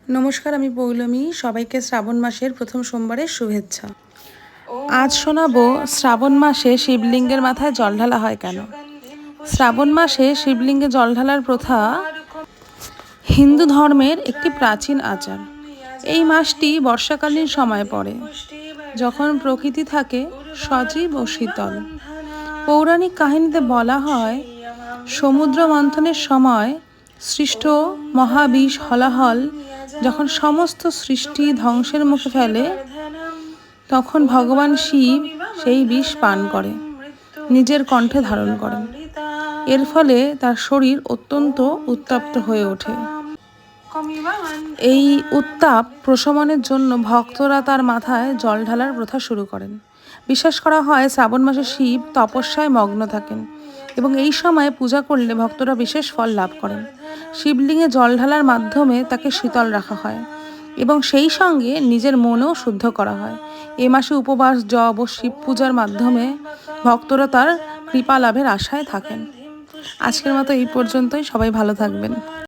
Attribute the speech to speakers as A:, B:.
A: নমস্কার, আমি পৌলমী। সবাইকে শ্রাবণ মাসের প্রথম সোমবারের শুভেচ্ছা। আজ শোনাবো শ্রাবণ মাসে শিবলিঙ্গের মাথায় জল ঢালা হয় কেন। শ্রাবণ মাসে শিবলিঙ্গে জল ঢালার প্রথা হিন্দু ধর্মের একটি প্রাচীন আচার। এই মাসটি বর্ষাকালীন সময় পড়ে, যখন প্রকৃতি থাকে সজীব ও শীতল। পৌরাণিক কাহিনীতে বলা হয়, সমুদ্র মন্থনের সময় সৃষ্ট মহাবিষ হলাহল যখন সমস্ত সৃষ্টি ধ্বংসের মুখে ফেলে, তখন ভগবান শিব সেই বিষ পান করে নিজের কণ্ঠে ধারণ করেন। এর ফলে তার শরীর অত্যন্ত উত্তপ্ত হয়ে ওঠে। এই উত্তাপ প্রশমনের জন্য ভক্তরা তার মাথায় জল ঢালার প্রথা শুরু করেন। বিশ্বাস করা হয়, শ্রাবণ মাসে শিব তপস্যায় মগ্ন থাকেন এবং এই সময়ে পূজা করলে ভক্তরা বিশেষ ফল লাভ করেন। শিবলিঙ্গে জল ঢালার মাধ্যমে তাকে শীতল রাখা হয় এবং সেই সঙ্গে নিজের মনও শুদ্ধ করা হয়। এ মাসে উপবাস, জপ ও শিব পূজার মাধ্যমে ভক্তরা তার কৃপা লাভের আশায় থাকেন। আজকের মতো এই পর্যন্তই। সবাই ভালো থাকবেন।